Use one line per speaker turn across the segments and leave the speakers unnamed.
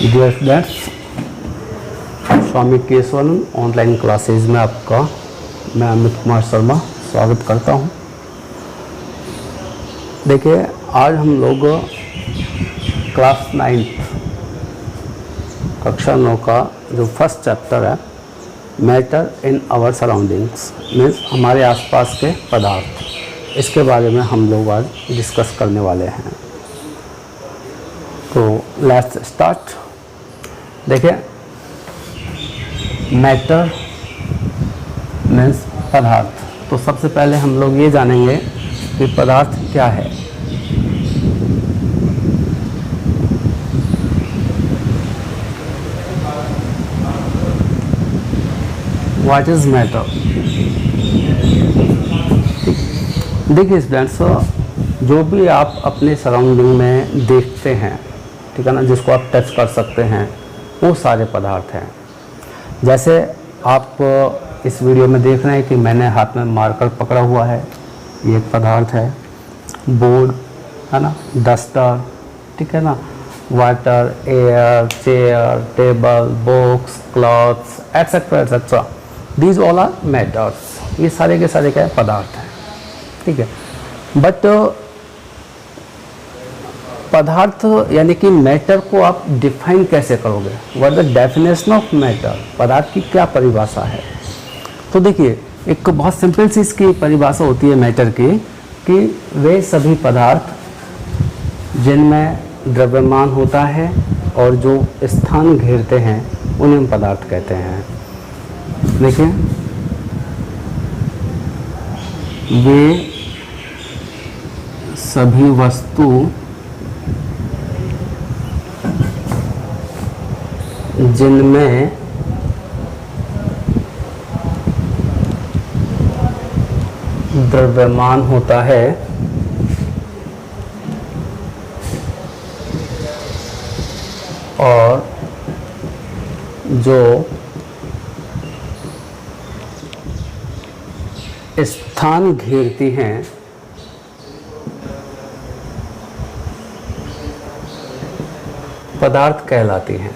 Dear students, स्वामी Keshavan online classes में आपका मैं अमित कुमार शर्मा स्वागत करता हूं। देखिए, आज हम लोग क्लास 9 कक्षा 9 का जो फर्स्ट चैप्टर है matter in our surroundings means हमारे आसपास के पदार्थ, इसके बारे में हम लोग आज डिस्कस करने वाले हैं। तो लेट्स स्टार्ट। देखिए, मैटर मीन्स पदार्थ। तो सबसे पहले हम लोग ये जानेंगे कि पदार्थ क्या है। What is matter. देखिए स्टूडेंट्स, जो भी आप अपने सराउंडिंग में देखते हैं, ठीक है ना, जिसको आप टच कर सकते हैं, वो सारे पदार्थ हैं। जैसे आप इस वीडियो में देख रहे हैं कि मैंने हाथ में मार्कर पकड़ा हुआ है, ये एक पदार्थ है। बोर्ड है ना, डस्टर, ठीक है ना, water, air, chair, table, books, clothes, etcetera etcetera, these all are matters. ये सारे के सारे क्या पदार्थ हैं, ठीक है। बट पदार्थ यानी कि मैटर को आप डिफाइन कैसे करोगे? What the definition of matter, पदार्थ की क्या परिभाषा है? तो देखिए, एक बहुत सिंपल सी इसकी परिभाषा होती है मैटर की कि वे सभी पदार्थ जिनमें द्रव्यमान होता है और जो स्थान घेरते हैं उन्हें हम पदार्थ कहते हैं। देखिए, वे सभी वस्तु जिनमें द्रव्यमान होता है और जो स्थान घेरती हैं पदार्थ कहलाती हैं।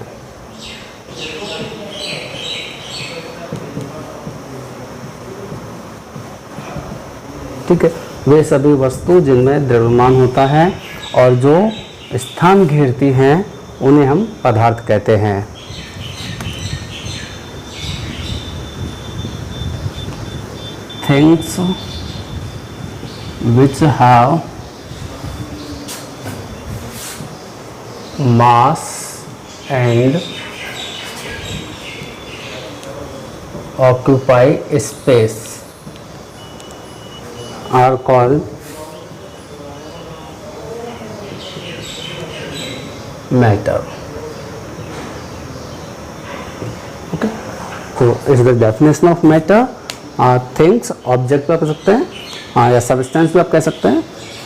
ठीक है, वे सभी वस्तु जिनमें द्रव्यमान होता है और जो स्थान घेरती हैं उन्हें हम पदार्थ कहते हैं। Things which have mass and occupy space are called matter. Okay, so is the definition of matter. Things object भी आप कह सकते हैं, या सब्सटेंस भी आप कह सकते हैं।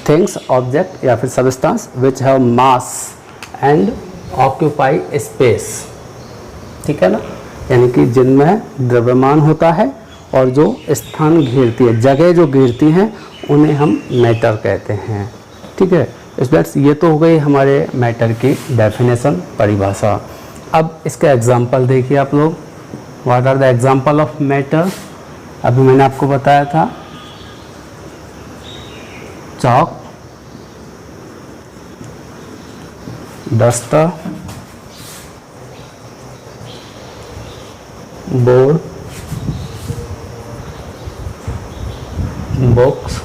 थिंग्स ऑब्जेक्ट या फिर substance which have mass and occupy space, ठीक है ना, यानी कि जिनमें द्रव्यमान होता है और जो स्थान घेरती है, जगह जो घेरती हैं, उन्हें हम मैटर कहते हैं। ठीक है स्टूडेंट्स, ये तो हो गई हमारे मैटर की डेफिनेशन, परिभाषा। अब इसका एग्जाम्पल देखिए आप लोग। What are the example of matter? अभी मैंने आपको बताया था chalk, duster, board, books,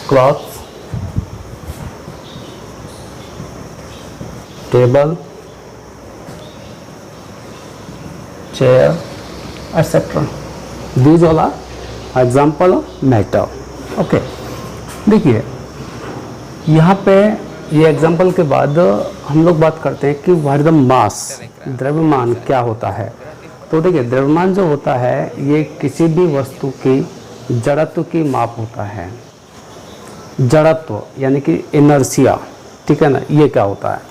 clothes, table, chair etcetera, these all are example of matter. Okay, देखिए यहाँ पे ये एग्जाम्पल के बाद हम लोग बात करते हैं कि व्हाट इज द मास, द्रव्यमान क्या होता है। तो देखिए, द्रव्यमान जो होता है ये किसी भी वस्तु की जड़त्व की माप होता है। जड़त्व यानी कि इनर्शिया, ठीक है ना, ये क्या होता है?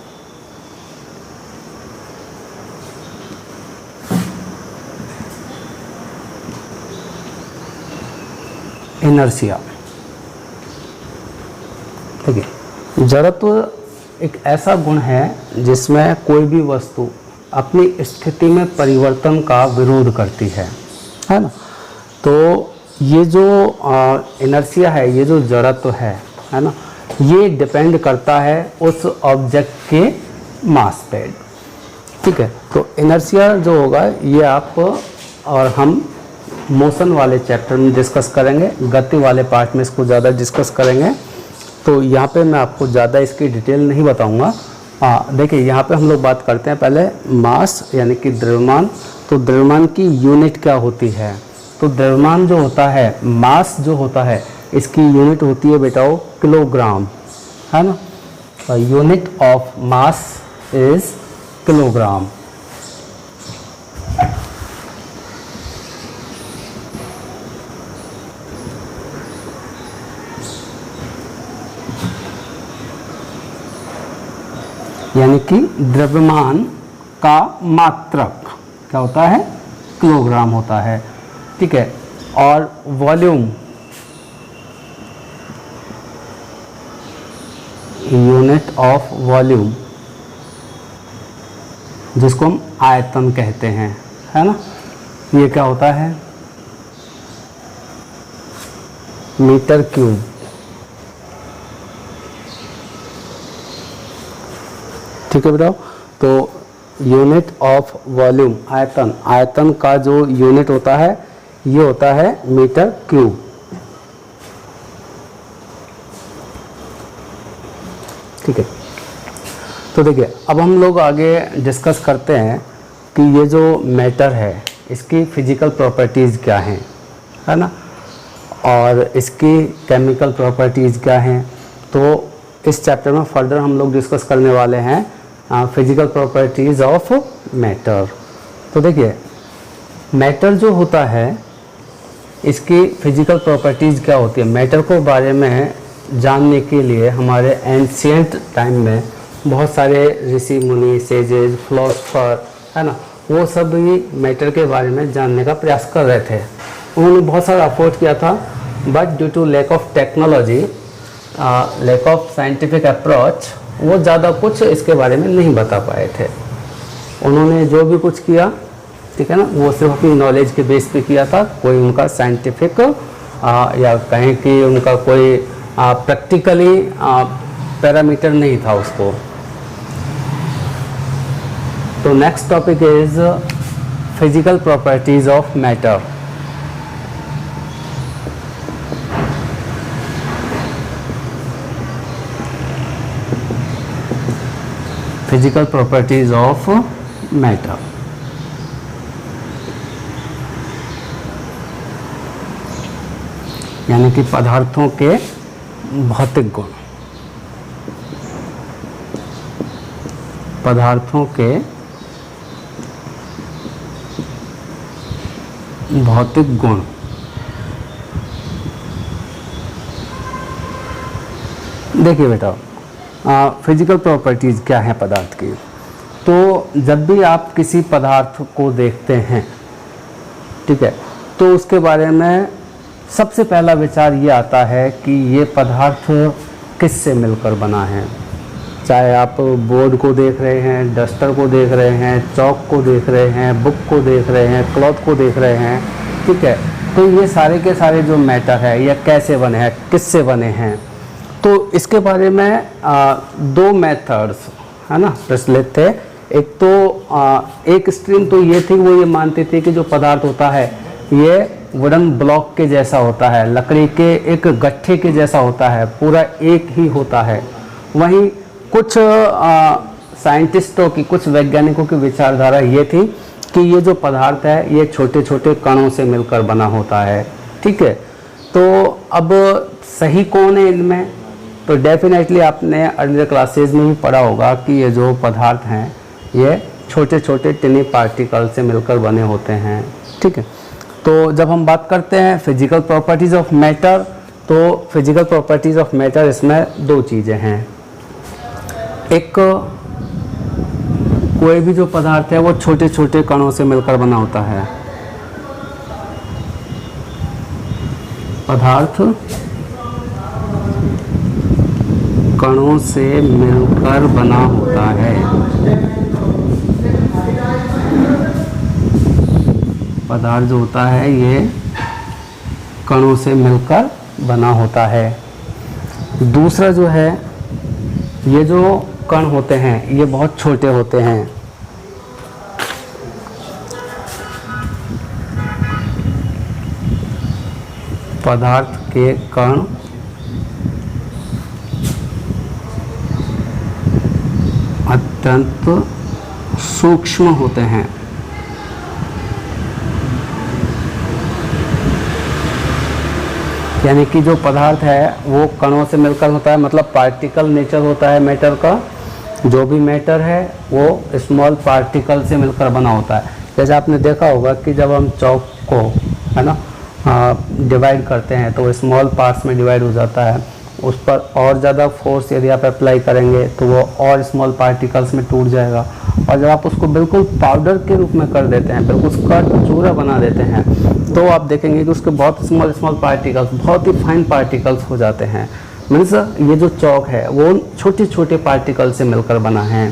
इनर्शिया, ठीक है। जड़त्व एक ऐसा गुण है जिसमें कोई भी वस्तु अपनी स्थिति में परिवर्तन का विरोध करती है ना। तो ये जो इनर्शिया है, ये जो जड़त्व है ना, ये डिपेंड करता है उस ऑब्जेक्ट के मास पे। ठीक है, तो इनर्शिया जो होगा ये आप और हम मोशन वाले चैप्टर में डिस्कस करेंगे, गति वाले पार्ट में इसको ज़्यादा डिस्कस करेंगे। तो यहाँ पे मैं आपको ज़्यादा इसकी डिटेल नहीं बताऊँगा। देखिए यहाँ पे हम लोग बात करते हैं पहले मास यानी कि द्रव्यमान। तो द्रव्यमान की यूनिट क्या होती है? तो द्रव्यमान जो होता है, मास जो होता है, इसकी यूनिट होती है बेटा वो किलोग्राम, है ना। Unit of mass is kilogram. यानी कि द्रव्यमान का मात्रक क्या होता है? किलोग्राम होता है। ठीक है, और वॉल्यूम यूनिट ऑफ वॉल्यूम जिसको हम आयतन कहते हैं, है ना, ये क्या होता है? Metre cube. ठीक है बताओ। तो यूनिट ऑफ वॉल्यूम आयतन, आयतन का जो यूनिट होता है ये होता है मीटर क्यूब। ठीक है, तो देखिए अब हम लोग आगे डिस्कस करते हैं कि ये जो मैटर है इसकी फिजिकल प्रॉपर्टीज़ क्या हैं, है ना, और इसकी केमिकल प्रॉपर्टीज़ क्या हैं। तो इस चैप्टर में फर्दर हम लोग डिस्कस करने वाले हैं फिजिकल प्रॉपर्टीज़ ऑफ मैटर। तो देखिए मैटर जो होता है इसकी फिजिकल प्रॉपर्टीज़ क्या होती है, मैटर को बारे में जानने के लिए हमारे एंशियंट टाइम में बहुत सारे ऋषि मुनि, सेजेज, फिलोसफर, है ना, वो सब भी मैटर के बारे में जानने का प्रयास कर रहे थे। उन्होंने बहुत सारा अफोर्ड किया था, but due to lack of technology, lack of scientific approach, वो ज़्यादा कुछ इसके बारे में नहीं बता पाए थे। उन्होंने जो भी कुछ किया, ठीक है ना, वो सिर्फ अपनी नॉलेज के बेस पे किया था। कोई उनका साइंटिफिक या कहें कि उनका कोई प्रैक्टिकली पैरामीटर नहीं था उसको। तो next topic is physical properties of matter. Physical properties of matter. यानी कि पदार्थों के भौतिक गुण, पदार्थों के भौतिक गुण। देखिए बेटा फिजिकल प्रॉपर्टीज़ क्या है पदार्थ की। तो जब भी आप किसी पदार्थ को देखते हैं, ठीक है, तो उसके बारे में सबसे पहला विचार ये आता है कि ये पदार्थ किससे मिलकर बना है। चाहे आप बोर्ड को देख रहे हैं, डस्टर को देख रहे हैं, चौक को देख रहे हैं, बुक को देख रहे हैं, क्लॉथ को देख रहे हैं, ठीक है, तो ये सारे के सारे जो मैटर है ये कैसे बने हैं, किससे बने हैं। तो इसके बारे में दो मेथड्स, है ना, प्रचलित थे। एक तो एक स्ट्रीम तो ये थी, वो ये मानती थी कि जो पदार्थ होता है ये वुडन ब्लॉक के जैसा होता है, लकड़ी के एक गट्ठे के जैसा होता है, पूरा एक ही होता है। वहीं कुछ साइंटिस्टों की, कुछ वैज्ञानिकों की विचारधारा ये थी कि ये जो पदार्थ है ये छोटे छोटे कणों से मिलकर बना होता है। ठीक है, तो अब सही कौन है इनमें? तो डेफिनेटली आपने अर्लियर क्लासेज में भी पढ़ा होगा कि ये जो पदार्थ हैं ये छोटे छोटे टिनी पार्टिकल से मिलकर बने होते हैं। ठीक है, तो जब हम बात करते हैं फिजिकल प्रॉपर्टीज़ ऑफ मैटर, तो फिजिकल प्रॉपर्टीज़ ऑफ मैटर इसमें दो चीज़ें हैं। एक, कोई भी जो पदार्थ है वो छोटे छोटे कणों से मिलकर बना होता है। पदार्थ कणों से मिलकर बना होता है। पदार्थ जो होता है ये कणों से मिलकर बना होता है। दूसरा जो है, ये जो कण होते हैं ये बहुत छोटे होते हैं। पदार्थ के कण अत्यंत सूक्ष्म होते हैं। यानी कि जो पदार्थ है वो कणों से मिलकर होता है, मतलब पार्टिकल नेचर होता है मैटर का। जो भी मैटर है वो स्मॉल पार्टिकल से मिलकर बना होता है। जैसे आपने देखा होगा कि जब हम चौक को, है ना, डिवाइड करते हैं तो स्मॉल पार्ट्स में डिवाइड हो जाता है। उस पर और ज़्यादा फोर्स यदि आप अप्लाई करेंगे तो वो और स्मॉल पार्टिकल्स में टूट जाएगा। और जब आप उसको बिल्कुल पाउडर के रूप में कर देते हैं, बिल्कुल उसका चूरा बना देते हैं, तो आप देखेंगे कि उसके बहुत स्मॉल पार्टिकल्स, बहुत ही फाइन पार्टिकल्स हो जाते हैं। मीन्स ये जो चौक है वो छोटे छोटे पार्टिकल से मिलकर बना है।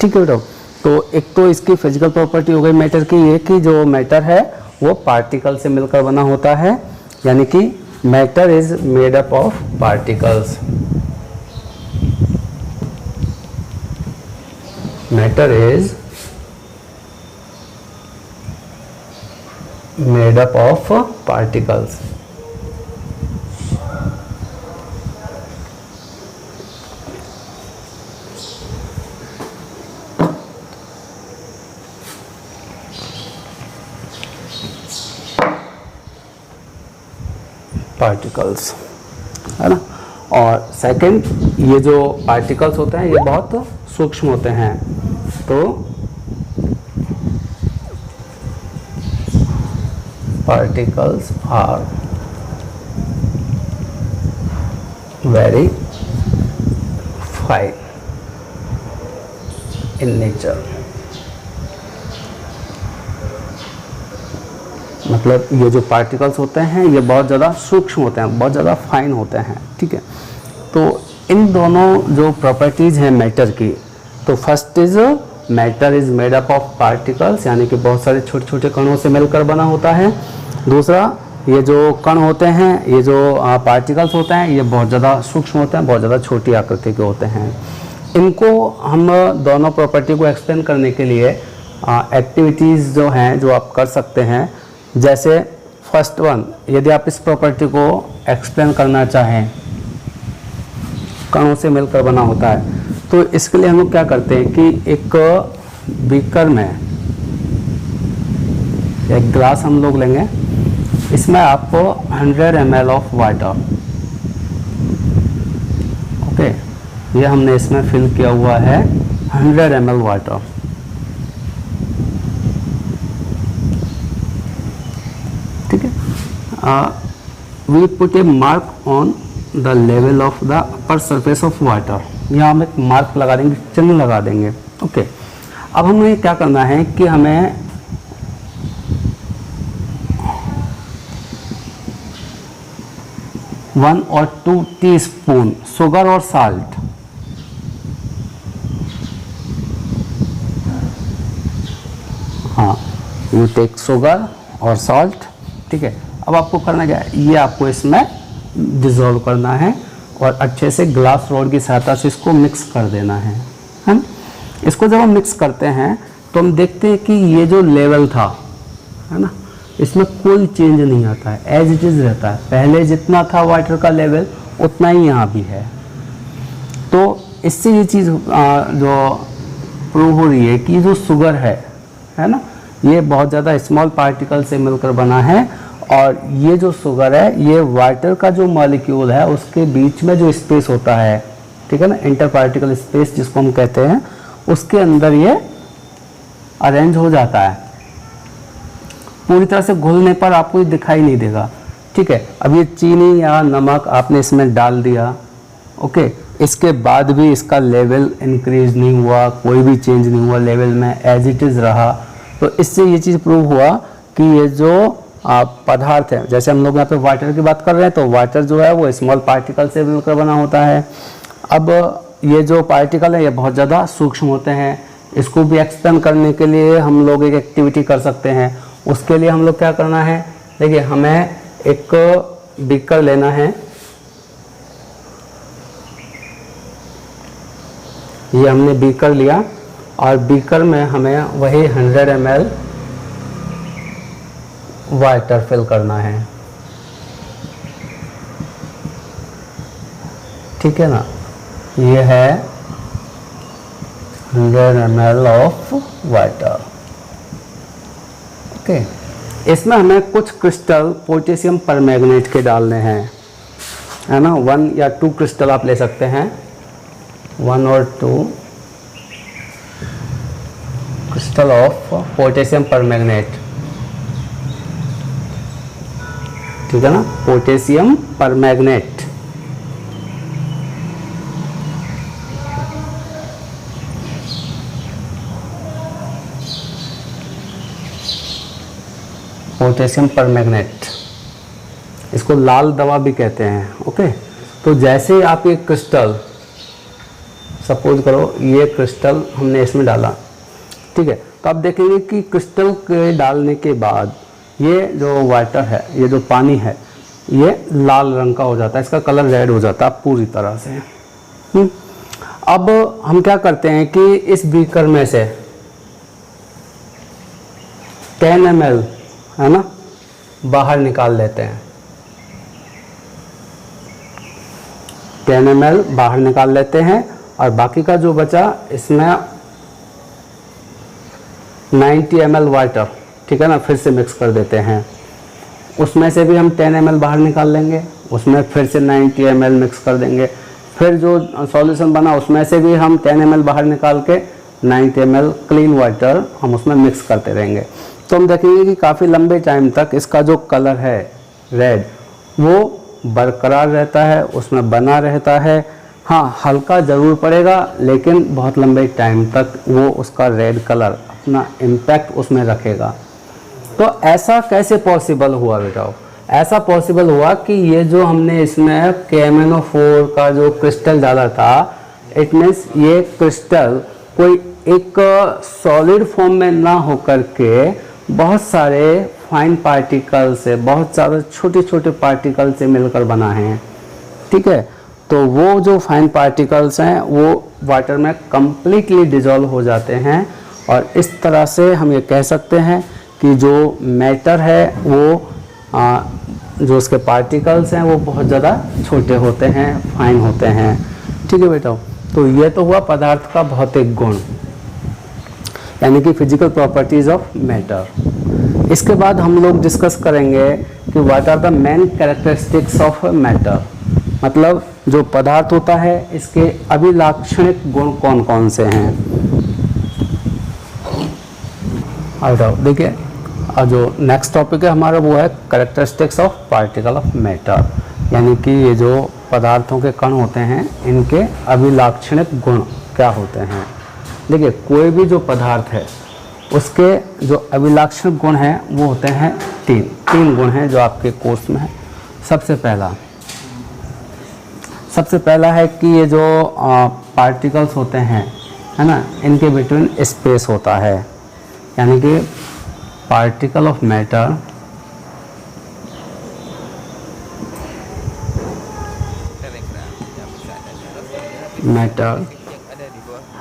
ठीक है बेटा। तो एक तो इसकी फिजिकल प्रॉपर्टी हो गई मैटर की ये कि जो मैटर है वो पार्टिकल से मिलकर बना होता है, यानी कि matter is made up of particles. Matter is made up of particles. Particles, है ना। और सेकंड, ये जो पार्टिकल्स होते हैं ये बहुत सूक्ष्म होते हैं। तो particles are very fine in nature. मतलब ये जो पार्टिकल्स होते हैं ये बहुत ज़्यादा सूक्ष्म होते हैं, बहुत ज़्यादा फाइन होते हैं। ठीक है। तो इन दोनों जो प्रॉपर्टीज़ हैं मैटर की, तो first is matter is made up of particles, यानी कि बहुत सारे छोटे छोटे कणों से मिलकर बना होता है। दूसरा, ये जो कण होते हैं, ये जो पार्टिकल्स होते हैं, ये बहुत ज़्यादा सूक्ष्म होते हैं, बहुत ज़्यादा छोटी आकृति के होते हैं। इनको हम दोनों प्रॉपर्टी को एक्सप्लेन करने के लिए एक्टिविटीज़ जो हैं जो आप कर सकते हैं। जैसे फर्स्ट वन, यदि आप इस प्रॉपर्टी को एक्सप्लेन करना चाहें, कणों से मिलकर बना होता है, तो इसके लिए हम लोग क्या करते हैं कि एक बीकर में एक ग्लास हम लोग लेंगे, इसमें आपको 100 ml ऑफ वाटर, ओके, ये हमने इसमें फिल किया हुआ है 100 ml वाटर। ठीक है। We put a mark on the level of the upper surface of water. यहाँ हम एक मार्क लगा देंगे, चिन्ह लगा देंगे। ओके। अब हमें क्या करना है कि हमें वन और 2 टीस्पून शुगर और साल्ट, हाँ, यू टेक शुगर और सॉल्ट। ठीक है। अब आपको करना क्या है, ये आपको इसमें डिज़ोल्व करना है और अच्छे से ग्लास रॉड की सहायता से इसको मिक्स कर देना है ना। इसको जब हम मिक्स करते हैं तो हम देखते हैं कि ये जो लेवल था, है ना, इसमें कोई चेंज नहीं आता है, एज इट इज़ रहता है। पहले जितना था वाटर का लेवल उतना ही यहाँ भी है। तो इससे ये चीज़ जो प्रूव हो रही है कि जो शुगर है ना, ये बहुत ज़्यादा स्मॉल पार्टिकल से मिलकर बना है। और ये जो शुगर है ये वाटर का जो मॉलिक्यूल है उसके बीच में जो स्पेस होता है, ठीक है ना, इंटर पार्टिकल स्पेस जिसको हम कहते हैं, उसके अंदर ये अरेंज हो जाता है। पूरी तरह से घुलने पर आपको ये दिखाई नहीं देगा। ठीक है। अब ये चीनी या नमक आपने इसमें डाल दिया, ओके, इसके बाद भी इसका लेवल इंक्रीज नहीं हुआ, कोई भी चेंज नहीं हुआ लेवल में, एज इट इज़ रहा। तो इससे ये चीज़ प्रूव हुआ कि ये जो पदार्थ है, जैसे हम लोग यहाँ पे वाटर की बात कर रहे हैं, तो वाटर जो है वो स्मॉल पार्टिकल से मिलकर बना होता है। अब ये जो पार्टिकल है ये बहुत ज़्यादा सूक्ष्म होते हैं, इसको भी एक्सप्लेन करने के लिए हम लोग एक एक्टिविटी कर सकते हैं। उसके लिए हम लोग क्या करना है, देखिए हमें एक बीकर लेना है, ये हमने बीकर लिया और बीकर में हमें वही 100 ml वाटर फिल करना है, ठीक है ना। ये है 100 ml ऑफ वाटर, ओके। इसमें हमें कुछ क्रिस्टल पोटेशियम परमैंगनेट के डालने हैं, है ना। 1 या 2 क्रिस्टल आप ले सकते हैं, 1 और 2 क्रिस्टल ऑफ पोटेशियम परमैंगनेट, ठीक है ना, पोटेशियम परमैंगनेट। पोटेशियम परमैंगनेट, इसको लाल दवा भी कहते हैं, ओके। तो जैसे आप ये क्रिस्टल, सपोज करो ये क्रिस्टल हमने इसमें डाला, ठीक है, तो आप देखेंगे कि क्रिस्टल के डालने के बाद ये जो वाटर है, ये जो पानी है, ये लाल रंग का हो जाता है, इसका कलर रेड हो जाता है पूरी तरह से। अब हम क्या करते हैं कि इस बीकर में से 10 ml, है ना, बाहर निकाल लेते हैं, 10 ml बाहर निकाल लेते हैं और बाकी का जो बचा इसमें 90 ml वाटर, ठीक है ना, फिर से मिक्स कर देते हैं। उसमें से भी हम 10 ml बाहर निकाल लेंगे, उसमें फिर से 90 ml मिक्स कर देंगे, फिर जो सॉल्यूशन बना उसमें से भी हम 10 ml बाहर निकाल के 90 ml क्लीन वाटर हम उसमें मिक्स करते रहेंगे। तो हम देखेंगे कि काफ़ी लंबे टाइम तक इसका जो कलर है रेड वो बरकरार रहता है, उसमें बना रहता है। हाँ, हल्का ज़रूर पड़ेगा लेकिन बहुत लंबे टाइम तक वो उसका रेड कलर अपना इम्पैक्ट उसमें रखेगा। तो ऐसा कैसे पॉसिबल हुआ बेटा? ऐसा पॉसिबल हुआ कि ये जो हमने इसमें KMnO4 का जो क्रिस्टल डाला था, इट मीन्स ये क्रिस्टल कोई एक सॉलिड फॉर्म में ना होकर के बहुत सारे फाइन पार्टिकल से, बहुत सारे छोटे छोटे पार्टिकल से मिलकर बना है, ठीक है। तो वो जो फाइन पार्टिकल्स हैं वो वाटर में कंप्लीटली डिजॉल्व हो जाते हैं और इस तरह से हम ये कह सकते हैं कि जो मैटर है वो जो उसके पार्टिकल्स हैं वो बहुत ज़्यादा छोटे होते हैं, फाइन होते हैं, ठीक है बेटा। तो ये तो हुआ पदार्थ का भौतिक गुण, यानी कि फिजिकल प्रॉपर्टीज ऑफ मैटर। इसके बाद हम लोग डिस्कस करेंगे कि what are the main characteristics of matter, मतलब जो पदार्थ होता है इसके अभिलाक्षणिक गुण कौन कौन से हैं। देखिए, जो नेक्स्ट टॉपिक है हमारा वो है characteristics of particle of matter, यानी कि ये जो पदार्थों के कण होते हैं इनके अभिलाक्षणिक गुण क्या होते हैं। देखिए, कोई भी जो पदार्थ है उसके जो अभिलाक्षणिक गुण हैं वो होते हैं तीन गुण हैं जो आपके कोर्स में है। सबसे पहला है कि ये जो पार्टिकल्स होते हैं, है ना, इनके बिटवीन स्पेस होता है, यानी कि particle of matter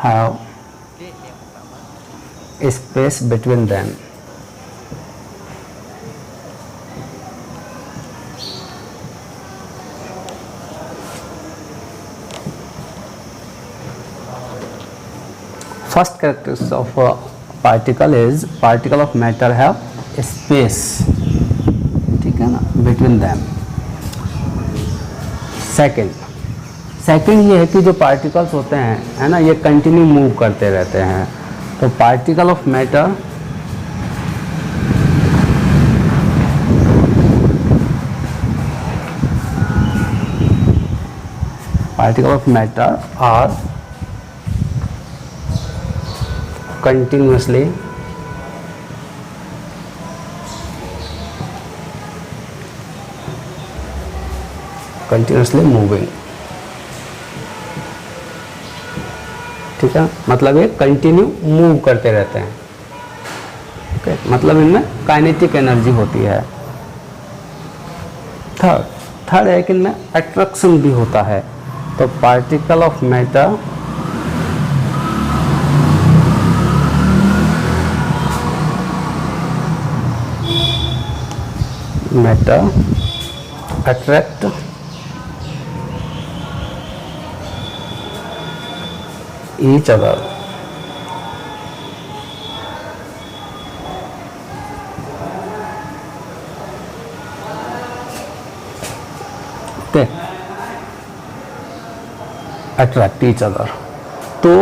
have space between them. First characteristic of a particle is particle of matter have space, ठीक है ना, between them. सेकंड ये है कि जो पार्टिकल्स होते हैं, है ना, ये कंटिन्यू मूव करते रहते हैं। तो particle of matter are continuously moving. ठीक है, मतलब ये कंटिन्यू मूव करते रहते हैं। ओके, मतलब इनमें काइनेटिक एनर्जी होती है। थर्ड है कि इनमें अट्रैक्शन भी होता है। तो particle of matter attract each other. Okay, attract each other. तो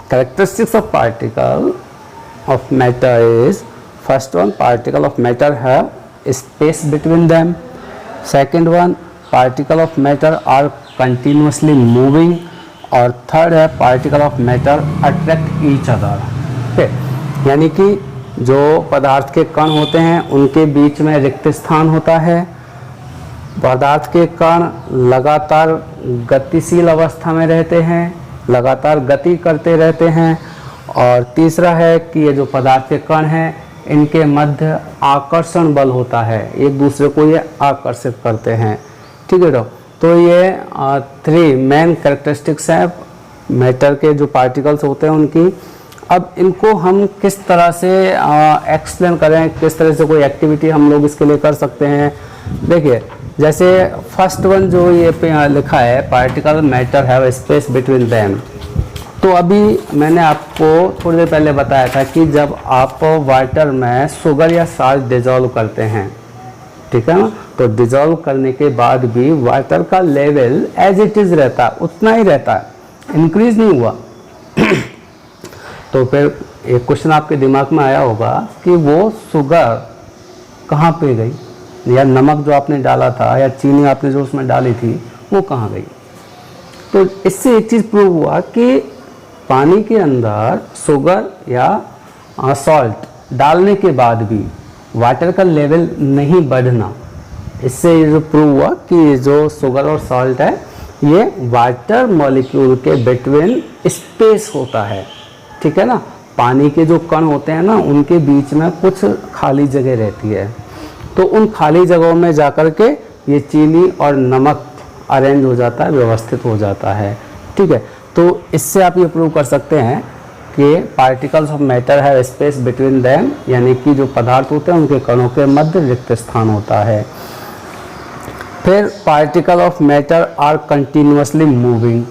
characteristics of particle of matter is, first one, particle of matter have space between them. Second one, particle of matter are continuously moving. और third है particle of matter attract each other. Okay, यानी कि जो पदार्थ के कण होते हैं उनके बीच में रिक्त स्थान होता है। पदार्थ के कण लगातार गतिशील अवस्था में रहते हैं, लगातार गति करते रहते हैं। और तीसरा है कि ये जो पदार्थ के कण हैं इनके मध्य आकर्षण बल होता है, एक दूसरे को ये आकर्षित करते हैं। ठीक है, तो ये 3 मेन कैरेक्टरिस्टिक्स हैं मैटर के जो पार्टिकल्स होते हैं उनकी। अब इनको हम किस तरह से एक्सप्लेन करें, किस तरह से कोई एक्टिविटी हम लोग इसके लिए कर सकते हैं। देखिए, जैसे फर्स्ट वन जो ये पे लिखा है, particle matter have space between them. तो अभी मैंने आपको थोड़ी देर पहले बताया था कि जब आप वाटर में शुगर या साल्ट डिजॉल्व करते हैं, ठीक है ना, तो डिजॉल्व करने के बाद भी वाटर का लेवल एज इट इज़ रहता है, उतना ही रहता है, इंक्रीज नहीं हुआ। तो फिर एक क्वेश्चन आपके दिमाग में आया होगा कि वो शुगर कहाँ पे गई, या नमक जो आपने डाला था या चीनी आपने जो उसमें डाली थी वो कहाँ गई। तो इससे एक चीज़ प्रूव हुआ कि पानी के अंदर शुगर या सॉल्ट डालने के बाद भी वाटर का लेवल नहीं बढ़ना, इससे ये जो प्रूव हुआ कि जो शुगर और सॉल्ट है ये वाटर मॉलिक्यूल के बिटवीन स्पेस होता है। ठीक है ना, पानी के जो कण होते हैं ना उनके बीच में कुछ खाली जगह रहती है, तो उन खाली जगहों में जाकर के ये चीनी और नमक अरेंज हो जाता है, व्यवस्थित हो जाता है। ठीक है, तो इससे आप ये प्रूव कर सकते हैं कि पार्टिकल्स ऑफ मैटर है स्पेस बिटवीन देम, यानी कि जो पदार्थ होते हैं उनके कणों के मध्य रिक्त स्थान होता है। फिर particle of matter are continuously moving,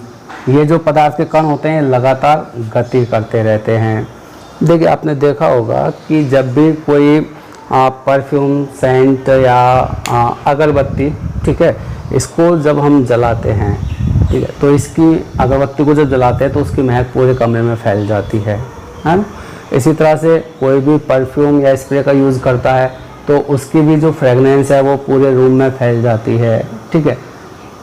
ये जो पदार्थ के कण होते हैं लगातार गति करते रहते हैं। देखिए, आपने देखा होगा कि जब भी कोई परफ्यूम, सेंट या अगरबत्ती, ठीक है, इसको जब हम जलाते हैं, ठीक है, तो इसकी अगरबत्ती को जब जलाते हैं तो उसकी महक पूरे कमरे में फैल जाती है ना। इसी तरह से कोई भी परफ्यूम या स्प्रे का यूज़ करता है तो उसकी भी जो फ्रेगनेंस है वो पूरे रूम में फैल जाती है। ठीक है,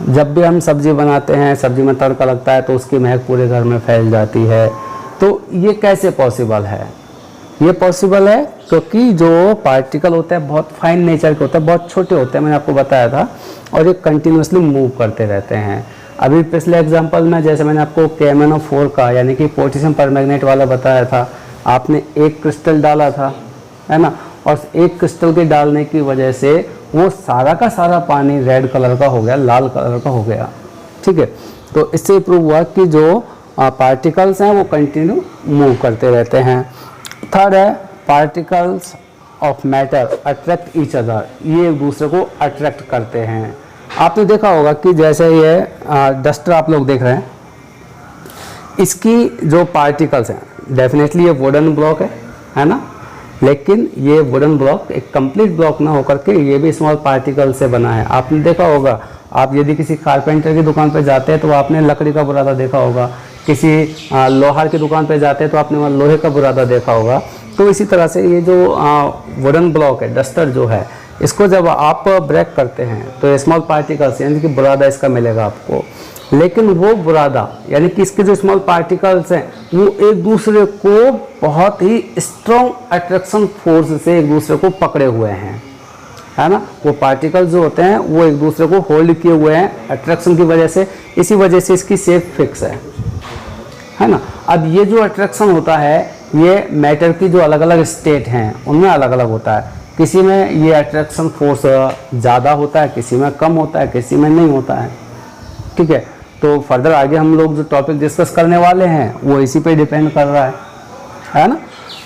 जब भी हम सब्ज़ी बनाते हैं, सब्ज़ी में तड़का लगता है तो उसकी महक पूरे घर में फैल जाती है। तो ये कैसे पॉसिबल है? ये पॉसिबल है क्योंकि जो पार्टिकल होते हैं बहुत फाइन नेचर के होते हैं, बहुत छोटे होते हैं, मैंने आपको बताया था, और ये कंटिन्यूसली मूव करते रहते हैं। अभी पिछले एग्जांपल में जैसे मैंने आपको KMnO4 का यानी कि पोटेशियम परमैंगनेट वाला बताया था, आपने एक क्रिस्टल डाला था, है ना, और एक क्रिस्टल के डालने की वजह से वो सारा का सारा पानी रेड कलर का हो गया, लाल कलर का हो गया। ठीक है, तो इससे प्रूव हुआ कि जो पार्टिकल्स हैं वो कंटिन्यू मूव करते रहते हैं। थर्ड है particles of matter attract each other, ये एक दूसरे को अट्रैक्ट करते हैं। आपने देखा होगा कि जैसे ये डस्टर आप लोग देख रहे हैं, इसकी जो पार्टिकल्स हैं, डेफिनेटली ये वुडन ब्लॉक है ना, लेकिन ये वुडन ब्लॉक एक कंप्लीट ब्लॉक ना होकर के ये भी स्मॉल पार्टिकल से बना है। आपने देखा होगा, आप यदि किसी कारपेंटर की दुकान पर जाते हैं तो आपने लकड़ी का बुरादा देखा होगा, किसी लोहार की दुकान पर जाते हैं तो आपने वहाँ लोहे का बुरादा देखा होगा। तो इसी तरह से ये जो वुडन ब्लॉक है, डस्टर जो है, इसको जब आप ब्रेक करते हैं तो स्मॉल पार्टिकल्स यानी कि बुरादा इसका मिलेगा आपको, लेकिन वो बुरादा यानी कि इसके जो स्मॉल पार्टिकल्स हैं वो एक दूसरे को बहुत ही स्ट्रॉन्ग अट्रैक्शन फोर्स से एक दूसरे को पकड़े हुए हैं, है ना। वो पार्टिकल्स जो होते हैं वो एक दूसरे को होल्ड किए हुए हैं अट्रैक्शन की वजह से, इसी वजह से इसकी शेप फिक्स है है ना। अब ये जो अट्रैक्शन होता है ये मैटर की जो अलग अलग स्टेट हैं उनमें अलग अलग होता है। किसी में ये अट्रैक्शन फोर्स ज़्यादा होता है, किसी में कम होता है, किसी में नहीं होता है, ठीक है। तो फर्दर आगे हम लोग जो टॉपिक डिस्कस करने वाले हैं वो इसी पे डिपेंड कर रहा है ना।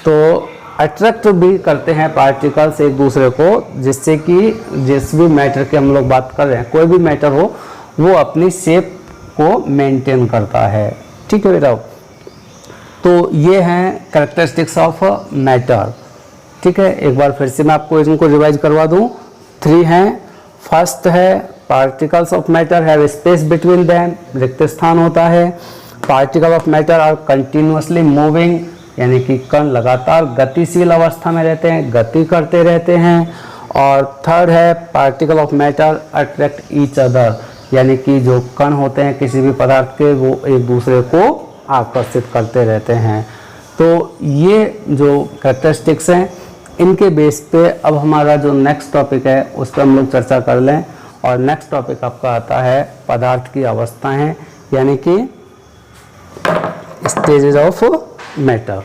तो अट्रैक्ट भी करते हैं पार्टिकल्स एक दूसरे को, जिससे कि जिस भी मैटर की हम लोग बात कर रहे हैं, कोई भी मैटर हो वो अपनी शेप को मेंटेन करता है, ठीक है बेटा। तो ये हैं कैरेक्टरिस्टिक्स ऑफ मैटर, ठीक है। एक बार फिर से मैं आपको इनको रिवाइज करवा दूं। 3 हैं। फर्स्ट है particles of matter have space between them, रिक्त स्थान होता है। Particle of matter are continuously moving, यानी कि कण लगातार गतिशील अवस्था में रहते हैं, गति करते रहते हैं। और थर्ड है particle of matter attract each other, यानी कि जो कण होते हैं किसी भी पदार्थ के वो एक दूसरे को आकर्षित करते रहते हैं। तो ये जो कैरेक्टरिस्टिक्स हैं इनके बेस पे अब हमारा जो नेक्स्ट टॉपिक है उस पर हम लोग चर्चा कर लें। और नेक्स्ट टॉपिक आपका आता है पदार्थ की अवस्थाएं, यानी कि स्टेजेस ऑफ मैटर।